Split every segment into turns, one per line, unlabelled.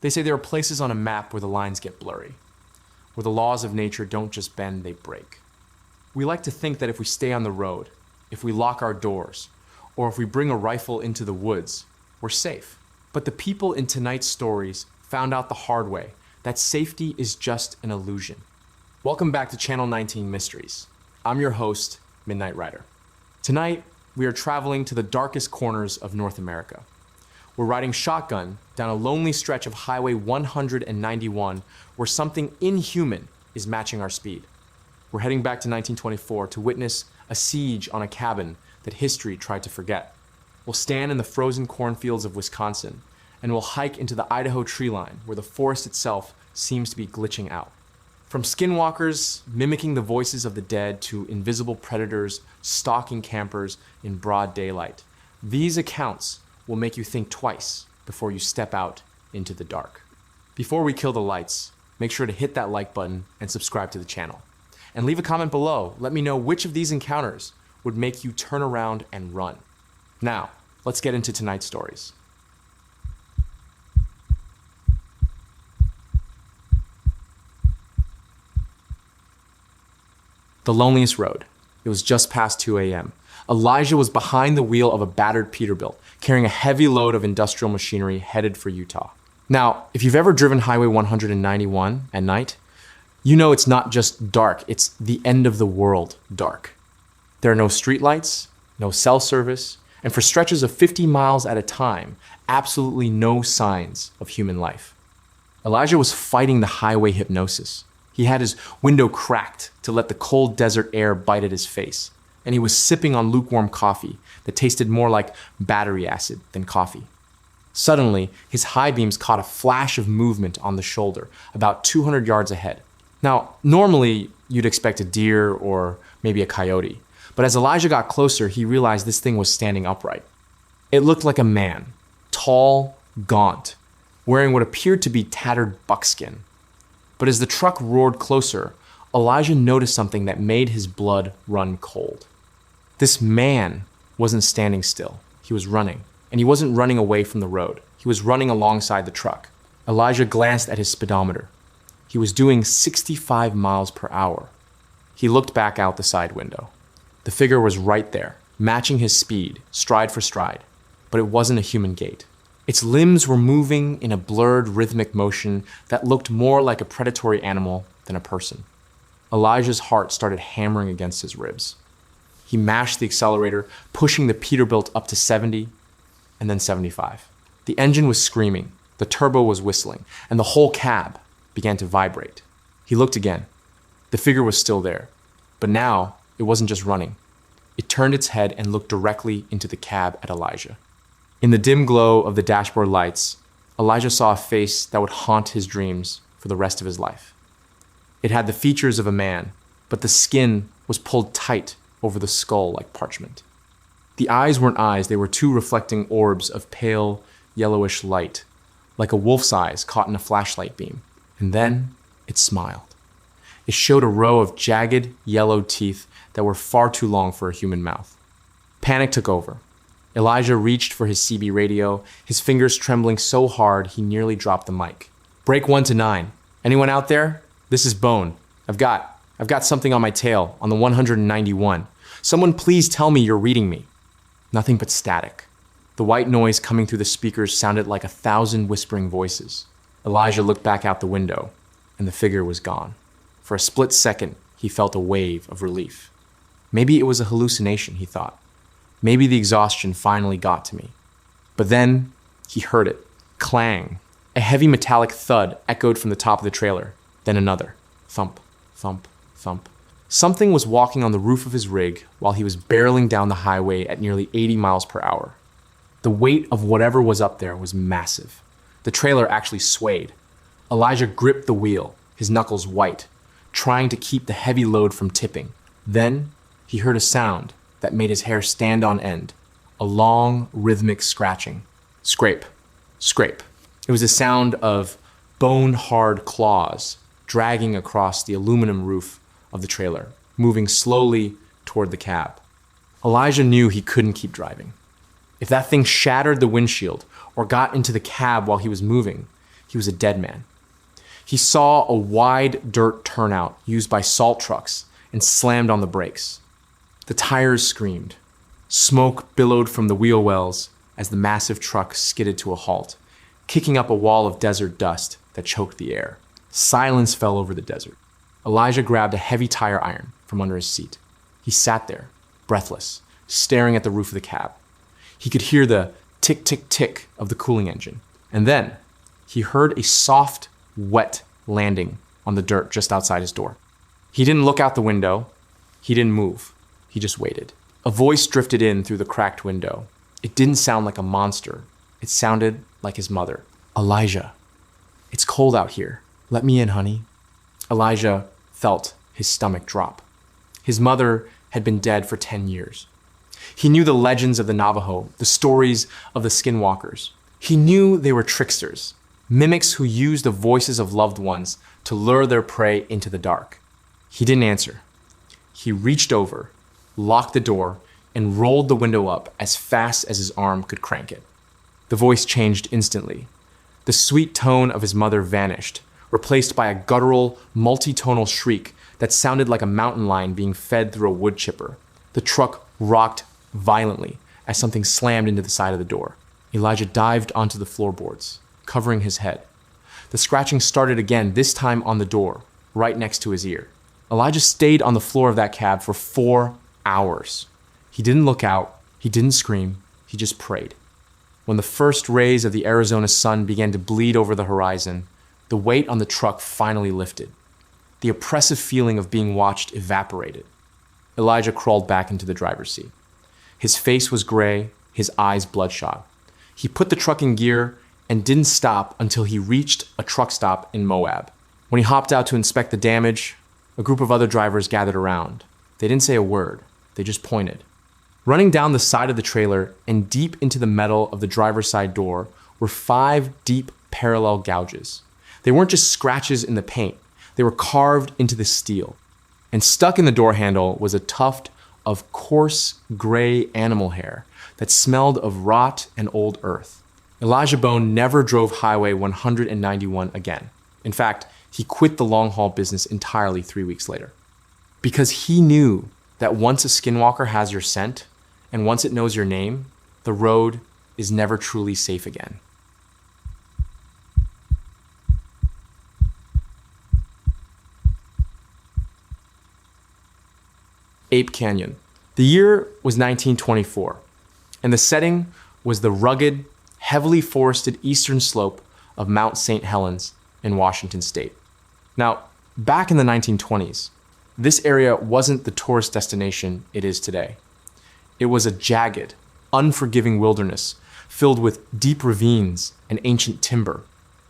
They say there are places on a map where the lines get blurry, where the laws of nature don't just bend, they break. We like to think that if we stay on the road, if we lock our doors, or if we bring a rifle into the woods, we're safe. But the people in tonight's stories found out the hard way that safety is just an illusion. Welcome back to Channel 19 Mysteries. I'm your host, Midnight Rider. Tonight, we are traveling to the darkest corners of North America. We're riding shotgun down a lonely stretch of Highway 191 where something inhuman is matching our speed. We're heading back to 1924 to witness a siege on a cabin that history tried to forget. We'll stand in the frozen cornfields of Wisconsin, and we'll hike into the Idaho tree line where the forest itself seems to be glitching out. From skinwalkers mimicking the voices of the dead to invisible predators stalking campers in broad daylight, these accounts will make you think twice before you step out into the dark. Before we kill the lights, make sure to hit that like button and subscribe to the channel. And leave a comment below. Let me know which of these encounters would make you turn around and run. Now, let's get into tonight's stories. The loneliest road. It was just past 2 a.m. Elijah was behind the wheel of a battered Peterbilt, carrying a heavy load of industrial machinery headed for Utah. Now, if you've ever driven Highway 191 at night, you know it's not just dark, it's the end of the world dark. There are no streetlights, no cell service, and for stretches of 50 miles at a time, absolutely no signs of human life. Elijah was fighting the highway hypnosis. He had his window cracked to let the cold desert air bite at his face, and he was sipping on lukewarm coffee that tasted more like battery acid than coffee. Suddenly, his high beams caught a flash of movement on the shoulder, about 200 yards ahead. Now, normally you'd expect a deer or maybe a coyote, but as Elijah got closer, he realized this thing was standing upright. It looked like a man, tall, gaunt, wearing what appeared to be tattered buckskin. But as the truck roared closer, Elijah noticed something that made his blood run cold. This man wasn't standing still. He was running, and he wasn't running away from the road. He was running alongside the truck. Elijah glanced at his speedometer. He was doing 65 miles per hour. He looked back out the side window. The figure was right there, matching his speed, stride for stride, but it wasn't a human gait. Its limbs were moving in a blurred rhythmic motion that looked more like a predatory animal than a person. Elijah's heart started hammering against his ribs. He mashed the accelerator, pushing the Peterbilt up to 70 and then 75. The engine was screaming, the turbo was whistling, and the whole cab began to vibrate. He looked again. The figure was still there, but now it wasn't just running. It turned its head and looked directly into the cab at Elijah. In the dim glow of the dashboard lights, Elijah saw a face that would haunt his dreams for the rest of his life. It had the features of a man, but the skin was pulled tight over the skull like parchment. The eyes weren't eyes, they were two reflecting orbs of pale, yellowish light, like a wolf's eyes caught in a flashlight beam. And then it smiled. It showed a row of jagged, yellow teeth that were far too long for a human mouth. Panic took over. Elijah reached for his CB radio, his fingers trembling so hard he nearly dropped the mic. Break 1 to 9. Anyone out there? This is Bone. I've got something on my tail, on the 191. Someone please tell me you're reading me. Nothing but static. The white noise coming through the speakers sounded like 1,000 whispering voices. Elijah looked back out the window, and the figure was gone. For a split second, he felt a wave of relief. Maybe it was a hallucination, he thought. Maybe the exhaustion finally got to me. But then he heard it. Clang. A heavy metallic thud echoed from the top of the trailer. Then another. Thump, thump, thump. Something was walking on the roof of his rig while he was barreling down the highway at nearly 80 miles per hour. The weight of whatever was up there was massive. The trailer actually swayed. Elijah gripped the wheel, his knuckles white, trying to keep the heavy load from tipping. Then he heard a sound that made his hair stand on end, a long, rhythmic scratching. Scrape, scrape. It was the sound of bone-hard claws dragging across the aluminum roof of the trailer, moving slowly toward the cab. Elijah knew he couldn't keep driving. If that thing shattered the windshield or got into the cab while he was moving, he was a dead man. He saw a wide dirt turnout used by salt trucks and slammed on the brakes. The tires screamed. Smoke billowed from the wheel wells as the massive truck skidded to a halt, kicking up a wall of desert dust that choked the air. Silence fell over the desert. Elijah grabbed a heavy tire iron from under his seat. He sat there, breathless, staring at the roof of the cab. He could hear the tick, tick, tick of the cooling engine. And then he heard a soft, wet landing on the dirt just outside his door. He didn't look out the window. He didn't move. He just waited. A voice drifted in through the cracked window. It didn't sound like a monster. It sounded like his mother. Elijah, it's cold out here. Let me in, honey. Elijah felt his stomach drop. His mother had been dead for 10 years. He knew the legends of the Navajo, the stories of the Skinwalkers. He knew they were tricksters, mimics who used the voices of loved ones to lure their prey into the dark. He didn't answer. He reached over, locked the door, and rolled the window up as fast as his arm could crank it. The voice changed instantly. The sweet tone of his mother vanished, replaced by a guttural, multi-tonal shriek that sounded like a mountain lion being fed through a wood chipper. The truck rocked violently as something slammed into the side of the door. Elijah dived onto the floorboards, covering his head. The scratching started again, this time on the door, right next to his ear. Elijah stayed on the floor of that cab for 4 hours. He didn't look out, he didn't scream, he just prayed. When the first rays of the Arizona sun began to bleed over the horizon, the weight on the truck finally lifted. The oppressive feeling of being watched evaporated. Elijah crawled back into the driver's seat. His face was gray, his eyes bloodshot. He put the truck in gear and didn't stop until he reached a truck stop in Moab. When he hopped out to inspect the damage, a group of other drivers gathered around. They didn't say a word, they just pointed. Running down the side of the trailer and deep into the metal of the driver's side door were 5 deep parallel gouges. They weren't just scratches in the paint, they were carved into the steel. And stuck in the door handle was a tuft of coarse gray animal hair that smelled of rot and old earth. Elijah Bone never drove Highway 191 again. In fact, he quit the long-haul business entirely 3 weeks later. Because he knew that once a skinwalker has your scent, and once it knows your name, the road is never truly safe again. Ape Canyon. The year was 1924, and the setting was the rugged, heavily forested eastern slope of Mount St. Helens in Washington state. Now, back in the 1920s, this area wasn't the tourist destination it is today. It was a jagged, unforgiving wilderness filled with deep ravines and ancient timber.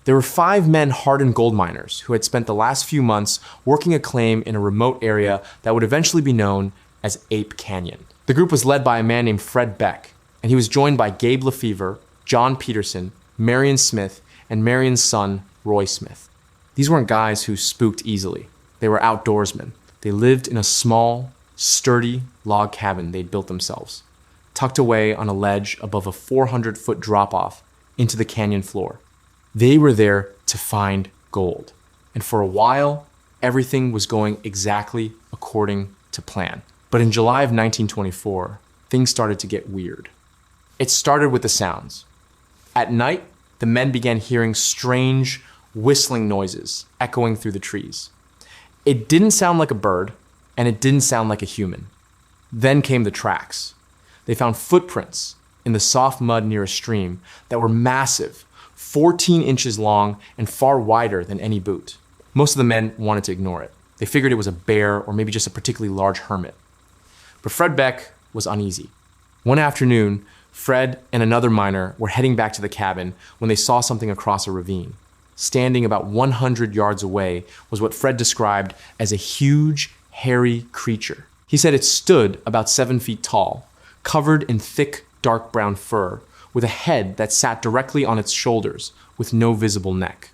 There were 5 men hardened gold miners who had spent the last few months working a claim in a remote area that would eventually be known as Ape Canyon. The group was led by a man named Fred Beck, and he was joined by Gabe Lefevre, John Peterson, Marion Smith, and Marion's son, Roy Smith. These weren't guys who spooked easily. They were outdoorsmen. They lived in a small, sturdy log cabin they'd built themselves, tucked away on a ledge above a 400-foot drop-off into the canyon floor. They were there to find gold. And for a while, everything was going exactly according to plan. But in July of 1924, things started to get weird. It started with the sounds. At night, the men began hearing strange, whistling noises echoing through the trees. It didn't sound like a bird, and it didn't sound like a human. Then came the tracks. They found footprints in the soft mud near a stream that were massive, 14 inches long and far wider than any boot. Most of the men wanted to ignore it. They figured it was a bear or maybe just a particularly large hermit. But Fred Beck was uneasy. One afternoon, Fred and another miner were heading back to the cabin when they saw something across a ravine. Standing about 100 yards away was what Fred described as a huge, hairy creature. He said it stood about 7 feet tall, covered in thick, dark brown fur, with a head that sat directly on its shoulders, with no visible neck.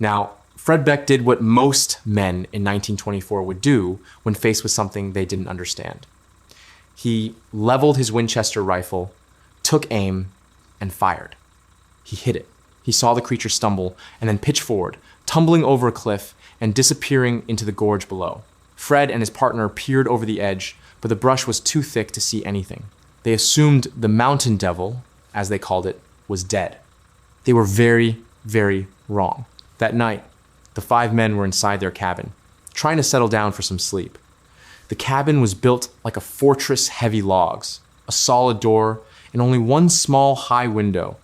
Now, Fred Beck did what most men in 1924 would do when faced with something they didn't understand. He leveled his Winchester rifle, took aim, and fired. He hit it. He saw the creature stumble and then pitch forward, tumbling over a cliff and disappearing into the gorge below. Fred and his partner peered over the edge, but the brush was too thick to see anything. They assumed the mountain devil, as they called it, was dead. They were very, very wrong. That night, the 5 men were inside their cabin, trying to settle down for some sleep. The cabin was built like a fortress, heavy logs, a solid door, and only one small high window.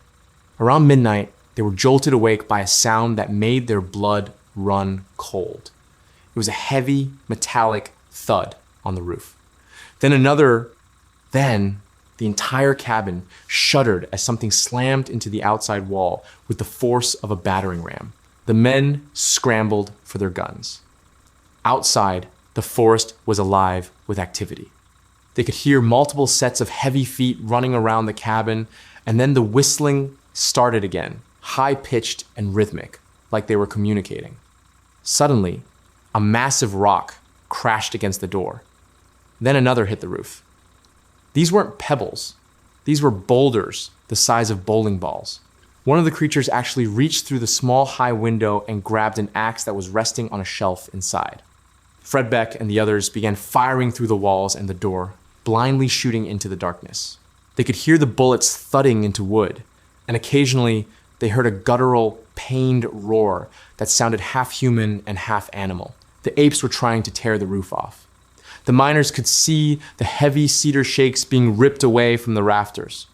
Around midnight, they were jolted awake by a sound that made their blood run cold. It was a heavy, metallic thud on the roof. Then the entire cabin shuddered as something slammed into the outside wall with the force of a battering ram. The men scrambled for their guns. Outside, the forest was alive with activity. They could hear multiple sets of heavy feet running around the cabin, and then the whistling started again, high-pitched and rhythmic, like they were communicating. Suddenly, a massive rock crashed against the door. Then another hit the roof. These weren't pebbles. These were boulders the size of bowling balls. One of the creatures actually reached through the small high window and grabbed an axe that was resting on a shelf inside. Fred Beck and the others began firing through the walls and the door, blindly shooting into the darkness. They could hear the bullets thudding into wood, and occasionally they heard a guttural, pained roar that sounded half human and half animal. The apes were trying to tear the roof off. The miners could see the heavy cedar shakes being ripped away from the rafters.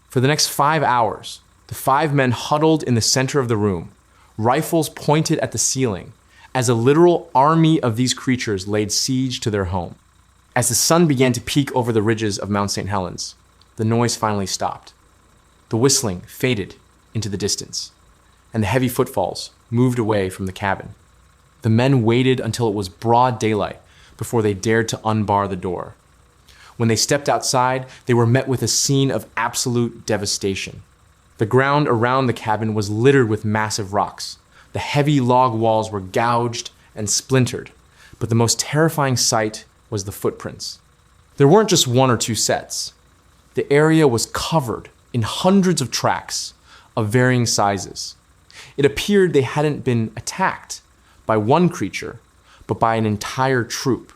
For the next 5 hours, the 5 men huddled in the center of the room, rifles pointed at the ceiling, as a literal army of these creatures laid siege to their home. As the sun began to peek over the ridges of Mount St. Helens, the noise finally stopped. The whistling faded into the distance, and the heavy footfalls moved away from the cabin. The men waited until it was broad daylight before they dared to unbar the door. When they stepped outside, they were met with a scene of absolute devastation. The ground around the cabin was littered with massive rocks. The heavy log walls were gouged and splintered, but the most terrifying sight was the footprints. There weren't just 1 or 2 sets. The area was covered in hundreds of tracks of varying sizes. It appeared they hadn't been attacked by one creature, but by an entire troop.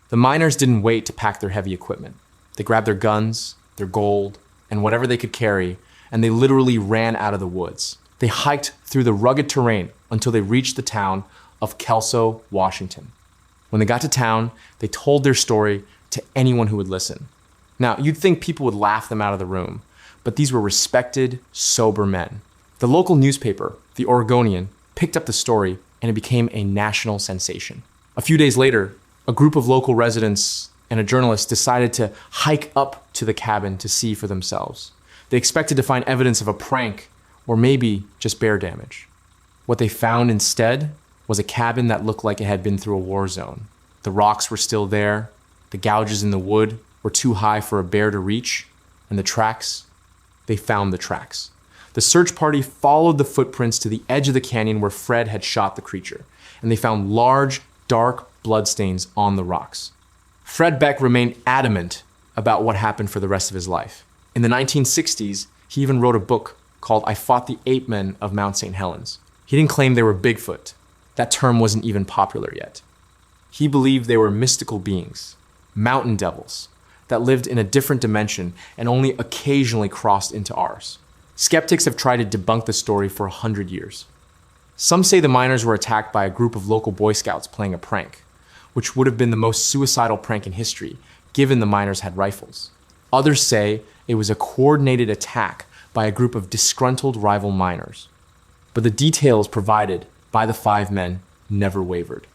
The miners didn't wait to pack their heavy equipment. They grabbed their guns, their gold, and whatever they could carry, and they literally ran out of the woods. They hiked through the rugged terrain until they reached the town of Kelso, Washington. When they got to town, they told their story to anyone who would listen. Now, you'd think people would laugh them out of the room, but these were respected, sober men. The local newspaper, the Oregonian, picked up the story, and it became a national sensation. A few days later, a group of local residents and a journalist decided to hike up to the cabin to see for themselves. They expected to find evidence of a prank or maybe just bear damage. What they found instead was a cabin that looked like it had been through a war zone. The rocks were still there, the gouges in the wood were too high for a bear to reach, and the tracks, they found the tracks. The search party followed the footprints to the edge of the canyon where Fred had shot the creature, and they found large, dark bloodstains on the rocks. Fred Beck remained adamant about what happened for the rest of his life. In the 1960s, he even wrote a book called I Fought the Ape Men of Mount St. Helens. He didn't claim they were Bigfoot. That term wasn't even popular yet. He believed they were mystical beings, mountain devils, that lived in a different dimension and only occasionally crossed into ours. Skeptics have tried to debunk the story for 100 years. Some say the miners were attacked by a group of local Boy Scouts playing a prank, which would have been the most suicidal prank in history, given the miners had rifles. Others say it was a coordinated attack by a group of disgruntled rival miners. But the details provided by the 5 men never wavered.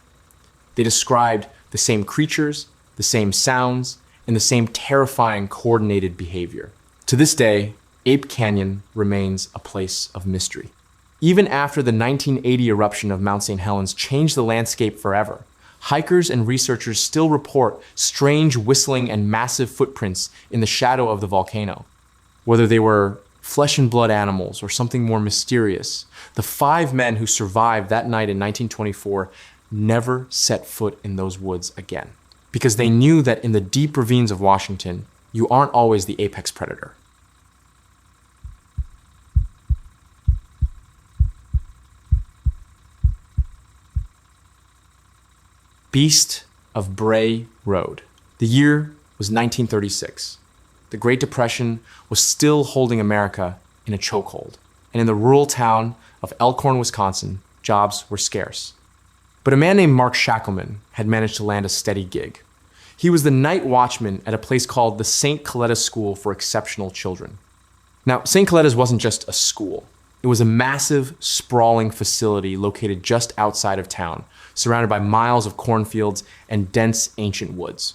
They described the same creatures, the same sounds, and the same terrifying coordinated behavior. To this day, Ape Canyon remains a place of mystery. Even after the 1980 eruption of Mount St. Helens changed the landscape forever, hikers and researchers still report strange whistling and massive footprints in the shadow of the volcano. Whether they were flesh and blood animals or something more mysterious, the 5 men who survived that night in 1924 never set foot in those woods again, because they knew that in the deep ravines of Washington, you aren't always the apex predator. Beast of Bray Road. The year was 1936. The Great Depression was still holding America in a chokehold, and in the rural town of Elkhorn, Wisconsin, jobs were scarce. But a man named Mark Shackleman had managed to land a steady gig. He was the night watchman at a place called the St. Coletta's School for Exceptional Children. Now, St. Coletta's wasn't just a school. It was a massive, sprawling facility located just outside of town, surrounded by miles of cornfields and dense ancient woods.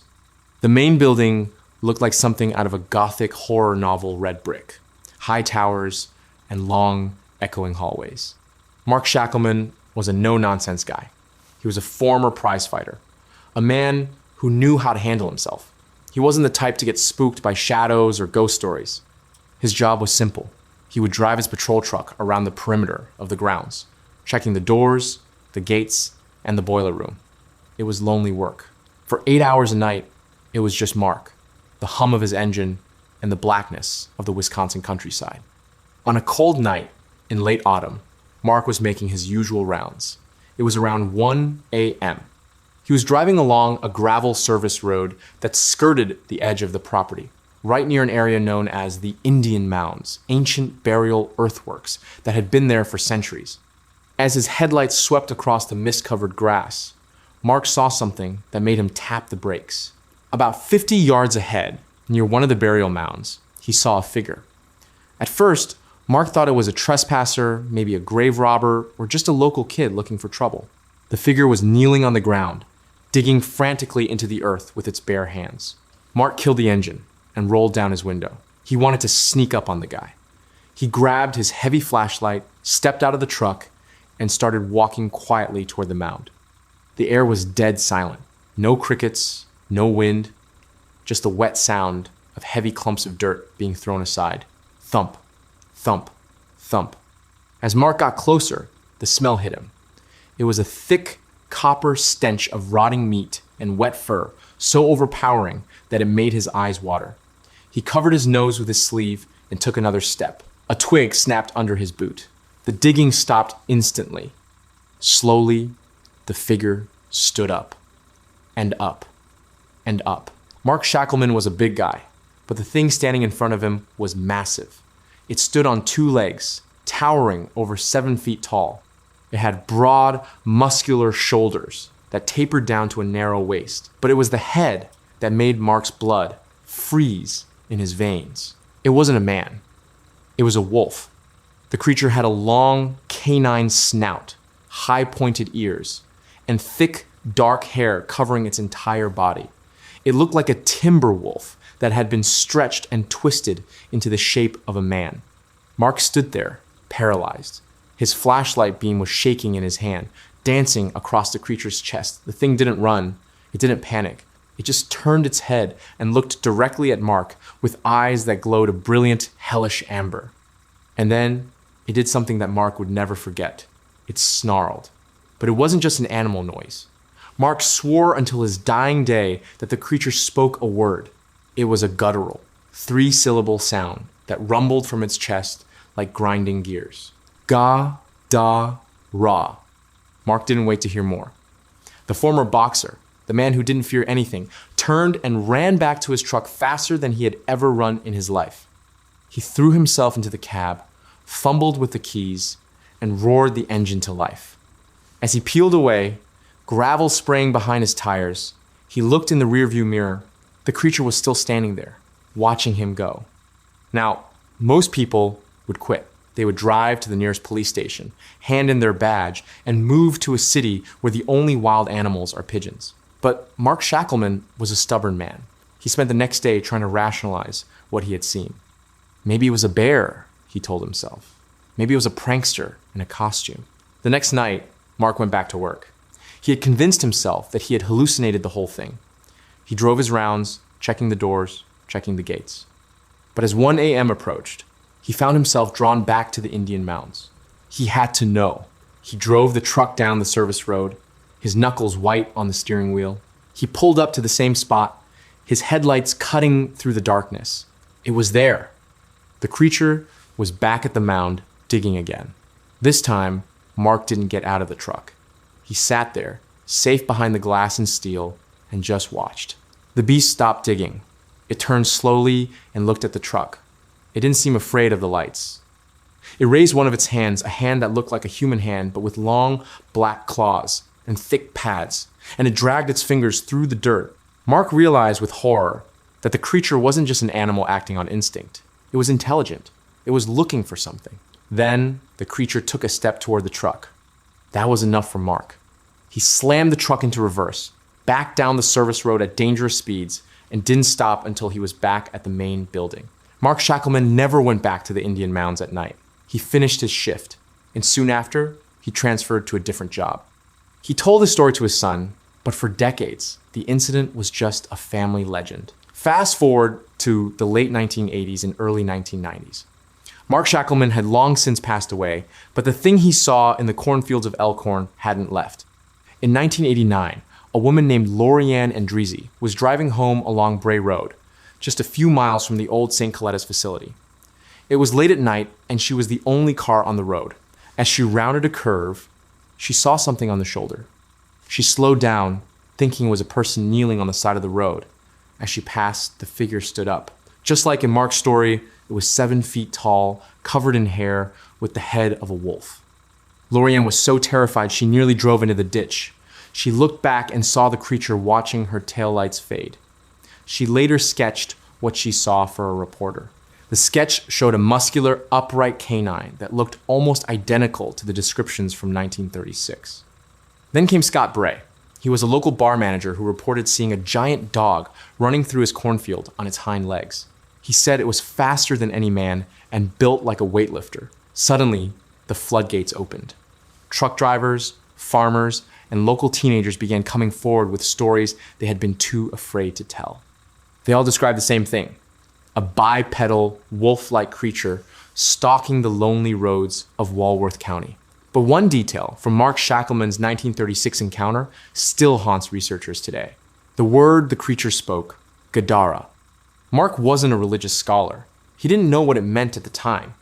The main building looked like something out of a gothic horror novel red brick, high towers and long, echoing hallways. Mark Shackleman was a no-nonsense guy. He was a former prizefighter, a man who knew how to handle himself. He wasn't the type to get spooked by shadows or ghost stories. His job was simple. He would drive his patrol truck around the perimeter of the grounds, checking the doors, the gates, and the boiler room. It was lonely work. For 8 hours a night, it was just Mark, the hum of his engine, and the blackness of the Wisconsin countryside. On a cold night in late autumn, Mark was making his usual rounds. It was around 1 a.m. He was driving along a gravel service road that skirted the edge of the property, right near an area known as the Indian Mounds, ancient burial earthworks that had been there for centuries. As his headlights swept across the mist-covered grass, Mark saw something that made him tap the brakes. About 50 yards ahead, near one of the burial mounds, he saw a figure. At first, Mark thought it was a trespasser, maybe a grave robber, or just a local kid looking for trouble. The figure was kneeling on the ground, digging frantically into the earth with its bare hands. Mark killed the engine and rolled down his window. He wanted to sneak up on the guy. He grabbed his heavy flashlight, stepped out of the truck, and started walking quietly toward the mound. The air was dead silent. No crickets, no wind, just the wet sound of heavy clumps of dirt being thrown aside. Thump, thump, thump. As Mark got closer, the smell hit him. It was a thick, copper stench of rotting meat and wet fur, so overpowering that it made his eyes water. He covered his nose with his sleeve and took another step. A twig snapped under his boot. The digging stopped instantly. Slowly, the figure stood up, and up, and up. Mark Shackleman was a big guy, but the thing standing in front of him was massive. It stood on 2 legs, towering over 7 feet tall. It had broad, muscular shoulders that tapered down to a narrow waist, but it was the head that made Mark's blood freeze in his veins. It wasn't a man. It was a wolf. The creature had a long, canine snout, high-pointed ears, and thick, dark hair covering its entire body. It looked like a timber wolf that had been stretched and twisted into the shape of a man. Mark stood there, paralyzed. His flashlight beam was shaking in his hand, dancing across the creature's chest. The thing didn't run. It didn't panic. It just turned its head and looked directly at Mark with eyes that glowed a brilliant, hellish amber. And then it did something that Mark would never forget. It snarled. But it wasn't just an animal noise. Mark swore until his dying day that the creature spoke a word. It was a guttural, 3-syllable sound that rumbled from its chest like grinding gears. Ga, da, ra. Mark didn't wait to hear more. The former boxer, the man who didn't fear anything, turned and ran back to his truck faster than he had ever run in his life. He threw himself into the cab, fumbled with the keys, and roared the engine to life. As he peeled away, gravel spraying behind his tires, he looked in the rearview mirror. The creature was still standing there, watching him go. Now, most people would quit. They would drive to the nearest police station, hand in their badge, and move to a city where the only wild animals are pigeons. But Mark Shackleman was a stubborn man. He spent the next day trying to rationalize what he had seen. Maybe it was a bear, he told himself. Maybe it was a prankster in a costume. The next night, Mark went back to work. He had convinced himself that he had hallucinated the whole thing. He drove his rounds, checking the doors, checking the gates. But as 1 a.m. approached, he found himself drawn back to the Indian Mounds. He had to know. He drove the truck down the service road, his knuckles white on the steering wheel. He pulled up to the same spot, his headlights cutting through the darkness. It was there. The creature was back at the mound, digging again. This time, Mark didn't get out of the truck. He sat there, safe behind the glass and steel, and just watched. The beast stopped digging. It turned slowly and looked at the truck. It didn't seem afraid of the lights. It raised one of its hands, a hand that looked like a human hand, but with long, black claws and thick pads, and it dragged its fingers through the dirt. Mark realized with horror that the creature wasn't just an animal acting on instinct. It was intelligent. It was looking for something. Then the creature took a step toward the truck. That was enough for Mark. He slammed the truck into reverse, backed down the service road at dangerous speeds, and didn't stop until he was back at the main building. Mark Shackleman never went back to the Indian Mounds at night. He finished his shift, and soon after, he transferred to a different job. He told his story to his son, but for decades, the incident was just a family legend. Fast forward to the late 1980s and early 1990s. Mark Shackleman had long since passed away, but the thing he saw in the cornfields of Elkhorn hadn't left. In 1989, a woman named Lorianne Andreezy was driving home along Bray Road, just a few miles from the old St. Coletta's facility. It was late at night, and she was the only car on the road. As she rounded a curve, she saw something on the shoulder. She slowed down, thinking it was a person kneeling on the side of the road. As she passed, the figure stood up. Just like in Mark's story, it was 7 feet tall, covered in hair, with the head of a wolf. Lorianne was so terrified she nearly drove into the ditch. She looked back and saw the creature watching her taillights fade. She later sketched what she saw for a reporter. The sketch showed a muscular, upright canine that looked almost identical to the descriptions from 1936. Then came Scott Bray. He was a local bar manager who reported seeing a giant dog running through his cornfield on its hind legs. He said it was faster than any man and built like a weightlifter. Suddenly, the floodgates opened. Truck drivers, farmers, and local teenagers began coming forward with stories they had been too afraid to tell. They all described the same thing: a bipedal, wolf-like creature stalking the lonely roads of Walworth County. But one detail from Mark Shackleman's 1936 encounter still haunts researchers today. The word the creature spoke, Gadara. Mark wasn't a religious scholar. He didn't know what it meant at the time.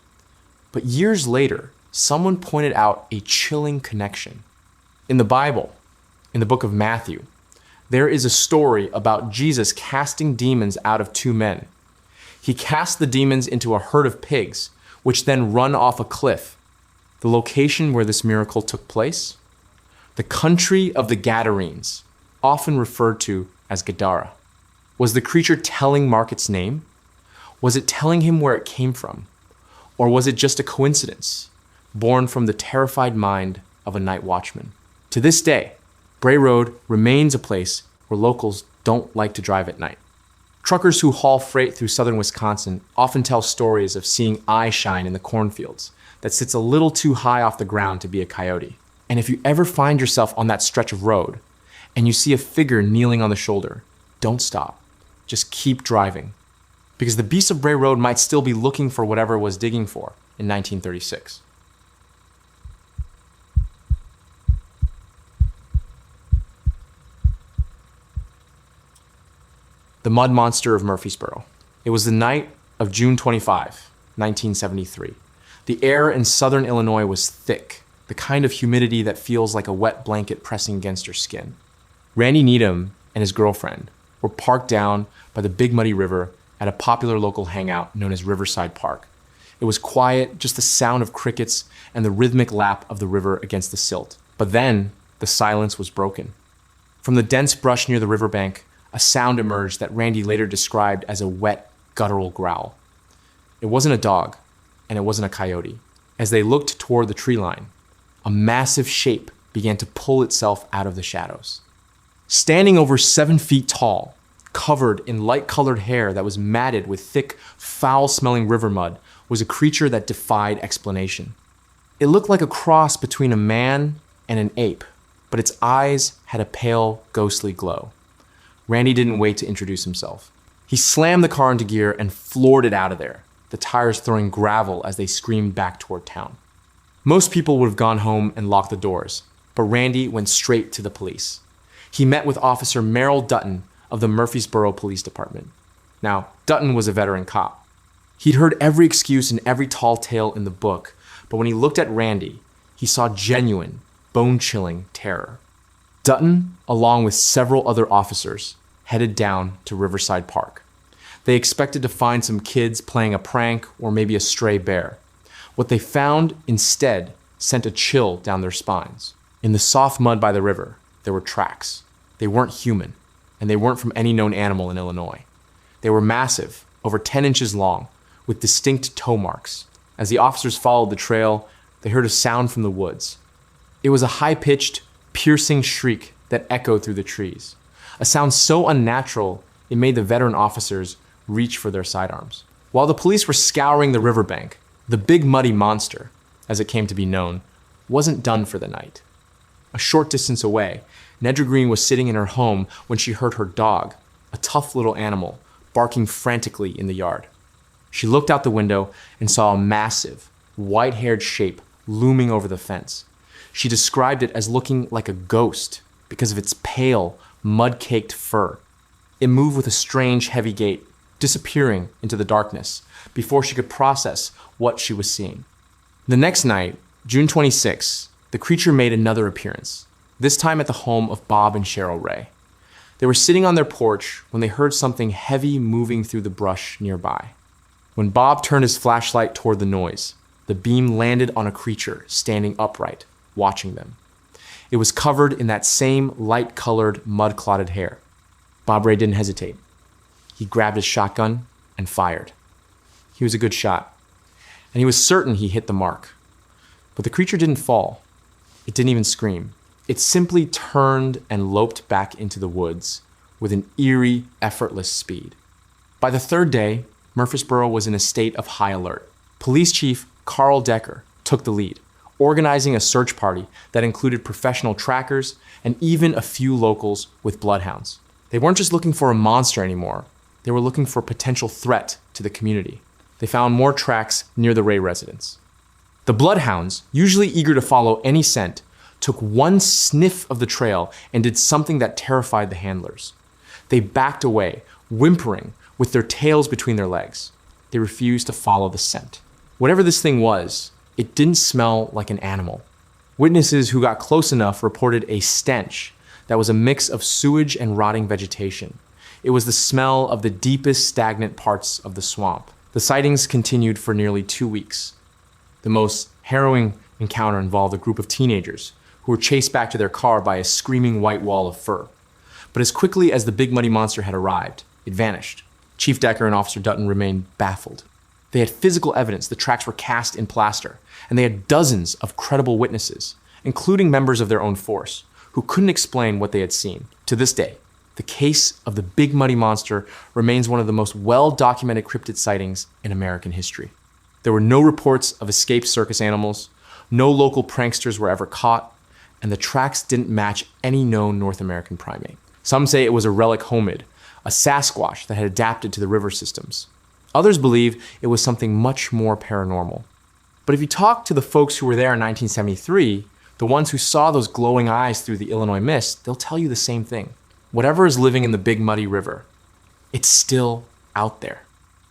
But years later, someone pointed out a chilling connection. In the Bible, in the book of Matthew, there is a story about Jesus casting demons out of 2 men. He cast the demons into a herd of pigs, which then run off a cliff. The location where this miracle took place? The country of the Gadarenes, often referred to as Gadara. Was the creature telling Mark its name? Was it telling him where it came from? Or was it just a coincidence, born from the terrified mind of a night watchman? To this day, Bray Road remains a place where locals don't like to drive at night. Truckers who haul freight through southern Wisconsin often tell stories of seeing eye shine in the cornfields that sits a little too high off the ground to be a coyote. And if you ever find yourself on that stretch of road and you see a figure kneeling on the shoulder, don't stop. Just keep driving. Because the Beast of Bray Road might still be looking for whatever it was digging for in 1936. The Mud Monster of Murfreesboro. It was the night of June 25, 1973. The air in southern Illinois was thick, the kind of humidity that feels like a wet blanket pressing against your skin. Randy Needham and his girlfriend were parked down by the Big Muddy River at a popular local hangout known as Riverside Park. It was quiet, just the sound of crickets and the rhythmic lap of the river against the silt. But then, the silence was broken. From the dense brush near the riverbank, a sound emerged that Randy later described as a wet, guttural growl. It wasn't a dog, and it wasn't a coyote. As they looked toward the tree line, a massive shape began to pull itself out of the shadows. Standing over 7 feet tall, covered in light-colored hair that was matted with thick, foul-smelling river mud, was a creature that defied explanation. It looked like a cross between a man and an ape, but its eyes had a pale, ghostly glow. Randy didn't wait to introduce himself. He slammed the car into gear and floored it out of there, the tires throwing gravel as they screamed back toward town. Most people would have gone home and locked the doors, but Randy went straight to the police. He met with Officer Merrill Dutton of the Murfreesboro Police Department. Now, Dutton was a veteran cop. He'd heard every excuse and every tall tale in the book, but when he looked at Randy, he saw genuine, bone-chilling terror. Dutton, along with several other officers, headed down to Riverside Park. They expected to find some kids playing a prank or maybe a stray bear. What they found instead sent a chill down their spines. In the soft mud by the river, there were tracks. They weren't human, and they weren't from any known animal in Illinois. They were massive, over 10 inches long, with distinct toe marks. As the officers followed the trail, they heard a sound from the woods. It was a high-pitched, piercing shriek that echoed through the trees. A sound so unnatural, it made the veteran officers reach for their sidearms. While the police were scouring the riverbank, the big muddy monster, as it came to be known, wasn't done for the night. A short distance away, Nedra Green was sitting in her home when she heard her dog, a tough little animal, barking frantically in the yard. She looked out the window and saw a massive, white-haired shape looming over the fence. She described it as looking like a ghost because of its pale, mud-caked fur. It moved with a strange, heavy gait, disappearing into the darkness before she could process what she was seeing. The next night, June 26, the creature made another appearance, this time at the home of Bob and Cheryl Ray. They were sitting on their porch when they heard something heavy moving through the brush nearby. When Bob turned his flashlight toward the noise, the beam landed on a creature standing upright, watching them. It was covered in that same light-colored, mud-clotted hair. Bob Ray didn't hesitate. He grabbed his shotgun and fired. He was a good shot, and he was certain he hit the mark. But the creature didn't fall. It didn't even scream. It simply turned and loped back into the woods with an eerie, effortless speed. By the third day, Murfreesboro was in a state of high alert. Police Chief Carl Decker took the lead, organizing a search party that included professional trackers and even a few locals with bloodhounds. They weren't just looking for a monster anymore. They were looking for a potential threat to the community. They found more tracks near the Ray residence. The bloodhounds, usually eager to follow any scent, took one sniff of the trail and did something that terrified the handlers. They backed away, whimpering, with their tails between their legs. They refused to follow the scent. Whatever this thing was, it didn't smell like an animal. Witnesses who got close enough reported a stench that was a mix of sewage and rotting vegetation. It was the smell of the deepest stagnant parts of the swamp. The sightings continued for nearly 2 weeks. The most harrowing encounter involved a group of teenagers who were chased back to their car by a screaming white wall of fur. But as quickly as the big muddy monster had arrived, it vanished. Chief Decker and Officer Dutton remained baffled. They had physical evidence the tracks were cast in plaster, and they had dozens of credible witnesses, including members of their own force, who couldn't explain what they had seen. To this day, the case of the big muddy monster remains one of the most well-documented cryptid sightings in American history. There were no reports of escaped circus animals, no local pranksters were ever caught, and the tracks didn't match any known North American primate. Some say it was a relic hominid, a Sasquatch that had adapted to the river systems. Others believe it was something much more paranormal. But if you talk to the folks who were there in 1973, the ones who saw those glowing eyes through the Illinois mist, they'll tell you the same thing. Whatever is living in the big muddy river, it's still out there.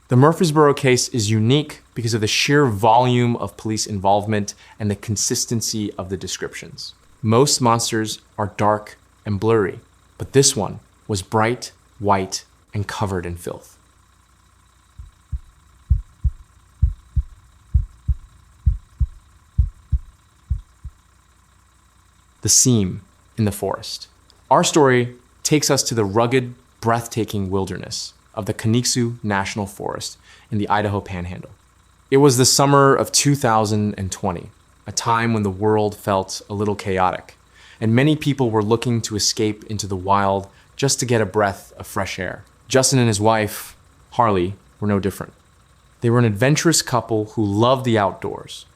The Murfreesboro case is unique because of the sheer volume of police involvement and the consistency of the descriptions. Most monsters are dark and blurry, but this one was bright, white, and covered in filth. The seam in the forest. Our story takes us to the rugged, breathtaking wilderness of the Kaniksu National Forest in the Idaho Panhandle. It was the summer of 2020, a time when the world felt a little chaotic, and many people were looking to escape into the wild just to get a breath of fresh air. Justin and his wife, Harley, were no different. They were an adventurous couple who loved the outdoors,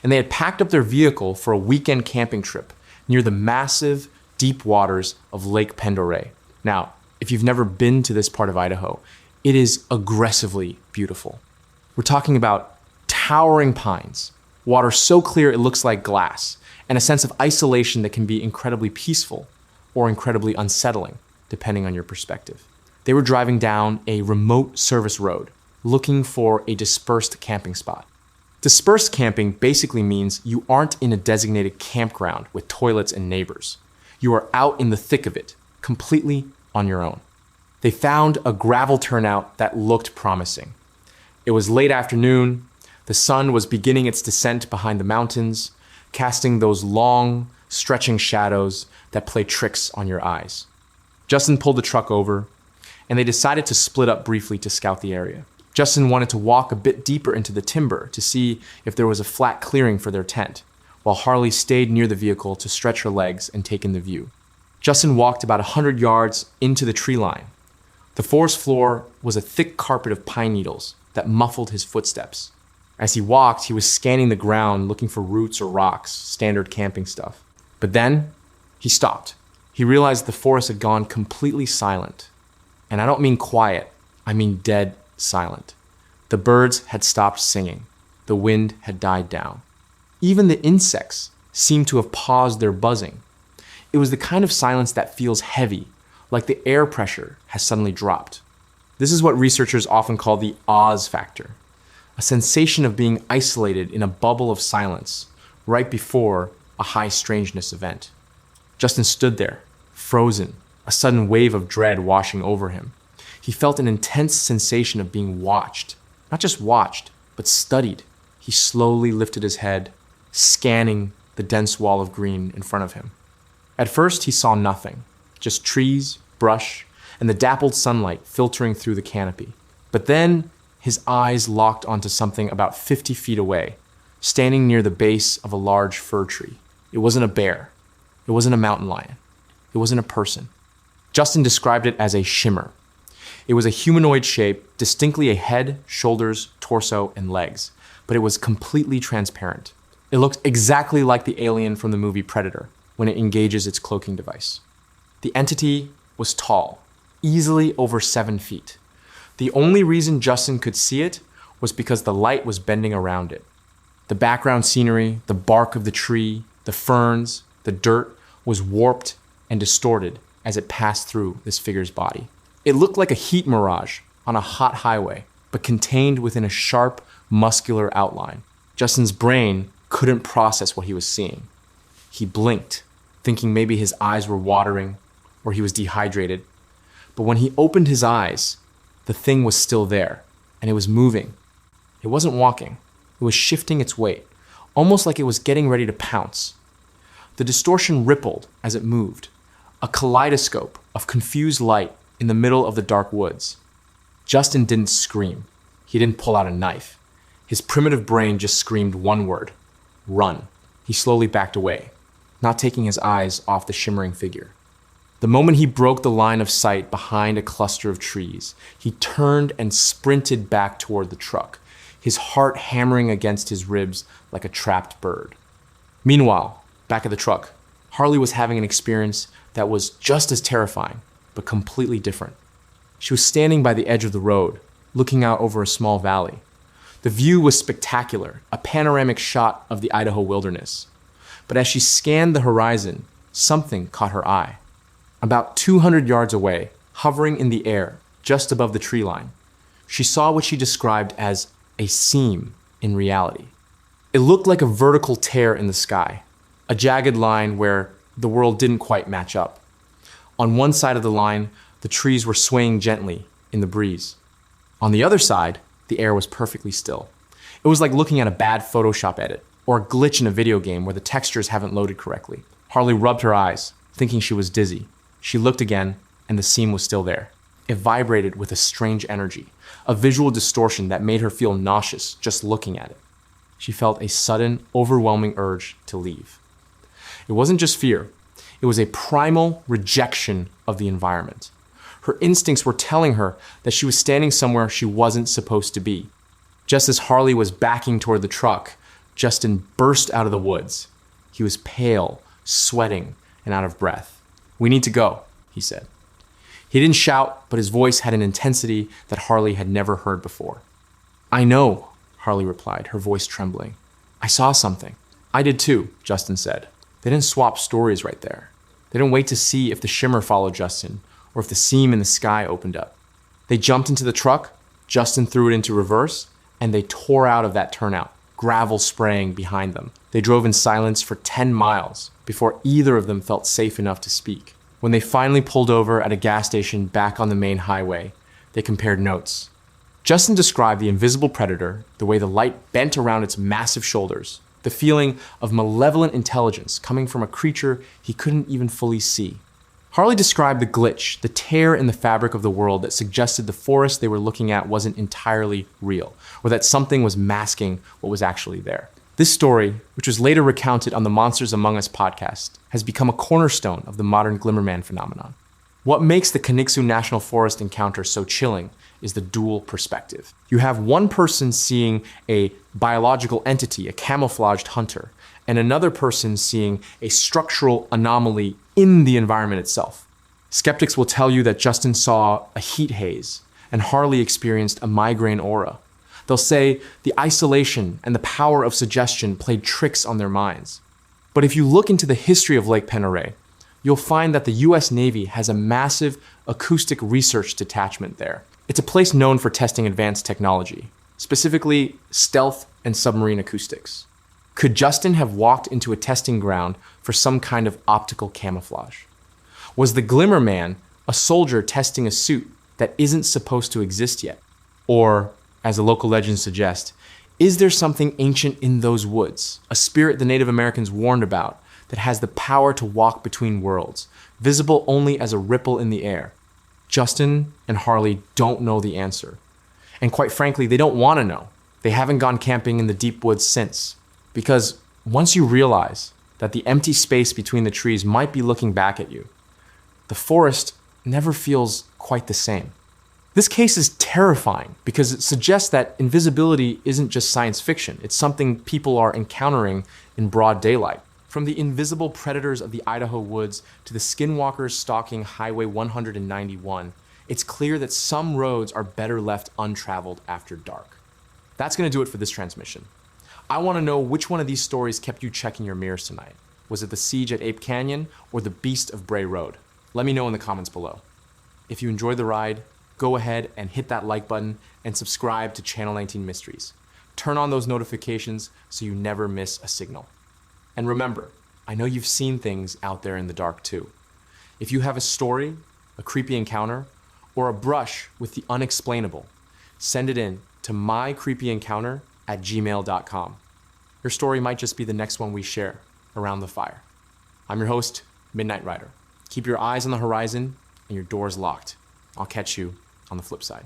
and they had packed up their vehicle for a weekend camping trip near the massive, deep waters of Lake Pend Oreille. Now, if you've never been to this part of Idaho, it is aggressively beautiful. We're talking about towering pines, water so clear it looks like glass, and a sense of isolation that can be incredibly peaceful or incredibly unsettling, depending on your perspective. They were driving down a remote service road, looking for a dispersed camping spot. Dispersed camping basically means you aren't in a designated campground with toilets and neighbors. You are out in the thick of it, completely on your own. They found a gravel turnout that looked promising. It was late afternoon. The sun was beginning its descent behind the mountains, casting those long, stretching shadows that play tricks on your eyes. Justin pulled the truck over, and they decided to split up briefly to scout the area. Justin wanted to walk a bit deeper into the timber to see if there was a flat clearing for their tent, while Harley stayed near the vehicle to stretch her legs and take in the view. Justin walked about 100 yards into the tree line. The forest floor was a thick carpet of pine needles that muffled his footsteps. As he walked, he was scanning the ground looking for roots or rocks, standard camping stuff. But then, he stopped. He realized the forest had gone completely silent. And I don't mean quiet, I mean dead silent. The birds had stopped singing. The wind had died down. Even the insects seemed to have paused their buzzing. It was the kind of silence that feels heavy, like the air pressure has suddenly dropped. This is what researchers often call the Oz factor, a sensation of being isolated in a bubble of silence right before a high strangeness event. Justin stood there, frozen, a sudden wave of dread washing over him. He felt an intense sensation of being watched. Not just watched, but studied. He slowly lifted his head, scanning the dense wall of green in front of him. At first, he saw nothing, just trees, brush, and the dappled sunlight filtering through the canopy. But then, his eyes locked onto something about 50 feet away, standing near the base of a large fir tree. It wasn't a bear. It wasn't a mountain lion. It wasn't a person. Justin described it as a shimmer. It was a humanoid shape, distinctly a head, shoulders, torso, and legs, but it was completely transparent. It looked exactly like the alien from the movie Predator when it engages its cloaking device. The entity was tall, easily over 7 feet. The only reason Justin could see it was because the light was bending around it. The background scenery, the bark of the tree, the ferns, the dirt was warped and distorted as it passed through this figure's body. It looked like a heat mirage on a hot highway, but contained within a sharp, muscular outline. Justin's brain couldn't process what he was seeing. He blinked, thinking maybe his eyes were watering or he was dehydrated. But when he opened his eyes, the thing was still there, and it was moving. It wasn't walking. It was shifting its weight, almost like it was getting ready to pounce. The distortion rippled as it moved, a kaleidoscope of confused light in the middle of the dark woods. Justin didn't scream. He didn't pull out a knife. His primitive brain just screamed one word: run. He slowly backed away, not taking his eyes off the shimmering figure. The moment he broke the line of sight behind a cluster of trees, he turned and sprinted back toward the truck, his heart hammering against his ribs like a trapped bird. Meanwhile, back at the truck, Harley was having an experience that was just as terrifying, but completely different. She was standing by the edge of the road, looking out over a small valley. The view was spectacular, a panoramic shot of the Idaho wilderness. But as she scanned the horizon, something caught her eye. About 200 yards away, hovering in the air, just above the tree line, she saw what she described as a seam in reality. It looked like a vertical tear in the sky, a jagged line where the world didn't quite match up. On one side of the line, the trees were swaying gently in the breeze. On the other side, the air was perfectly still. It was like looking at a bad Photoshop edit, or a glitch in a video game where the textures haven't loaded correctly. Harley rubbed her eyes, thinking she was dizzy. She looked again, and the seam was still there. It vibrated with a strange energy, a visual distortion that made her feel nauseous just looking at it. She felt a sudden, overwhelming urge to leave. It wasn't just fear. It was a primal rejection of the environment. Her instincts were telling her that she was standing somewhere she wasn't supposed to be. Just as Harley was backing toward the truck, Justin burst out of the woods. He was pale, sweating, and out of breath. "We need to go," he said. He didn't shout, but his voice had an intensity that Harley had never heard before. "I know," Harley replied, her voice trembling. "I saw something." "I did too," Justin said. They didn't swap stories right there. They didn't wait to see if the shimmer followed Justin or if the seam in the sky opened up. They jumped into the truck, Justin threw it into reverse, and they tore out of that turnout. gravel spraying behind them. They drove in silence for 10 miles before either of them felt safe enough to speak. When they finally pulled over at a gas station back on the main highway, they compared notes. Justin described the invisible predator, the way the light bent around its massive shoulders, the feeling of malevolent intelligence coming from a creature he couldn't even fully see. Harley described the glitch, the tear in the fabric of the world that suggested the forest they were looking at wasn't entirely real, or that something was masking what was actually there. This story, which was later recounted on the Monsters Among Us podcast, has become a cornerstone of the modern Glimmer Man phenomenon. What makes the Kaniksu National Forest encounter so chilling is the dual perspective. You have one person seeing a biological entity, a camouflaged hunter, and another person seeing a structural anomaly in the environment itself. Skeptics will tell you that Justin saw a heat haze and Harley experienced a migraine aura. They'll say the isolation and the power of suggestion played tricks on their minds. But if you look into the history of Lake Pend you'll find that the US Navy has a massive acoustic research detachment there. It's a place known for testing advanced technology, specifically stealth and submarine acoustics. Could Justin have walked into a testing ground for some kind of optical camouflage? Was the Glimmer Man a soldier testing a suit that isn't supposed to exist yet? Or, as the local legends suggest, is there something ancient in those woods, a spirit the Native Americans warned about, that has the power to walk between worlds, visible only as a ripple in the air? Justin and Harley don't know the answer. And quite frankly, they don't want to know. They haven't gone camping in the deep woods since. Because once you realize that the empty space between the trees might be looking back at you, the forest never feels quite the same. This case is terrifying because it suggests that invisibility isn't just science fiction. It's something people are encountering in broad daylight. From the invisible predators of the Idaho woods to the skinwalkers stalking Highway 191, it's clear that some roads are better left untraveled after dark. That's going to do it for this transmission. I want to know which one of these stories kept you checking your mirrors tonight. Was it the siege at Ape Canyon or the Beast of Bray Road? Let me know in the comments below. If you enjoyed the ride, go ahead and hit that like button and subscribe to Channel 19 Mysteries. Turn on those notifications so you never miss a signal. And remember, I know you've seen things out there in the dark too. If you have a story, a creepy encounter, or a brush with the unexplainable, send it in to mycreepyencounter@gmail.com. Your story might just be the next one we share around the fire. I'm your host, Midnight Rider. Keep your eyes on the horizon and your doors locked. I'll catch you on the flip side.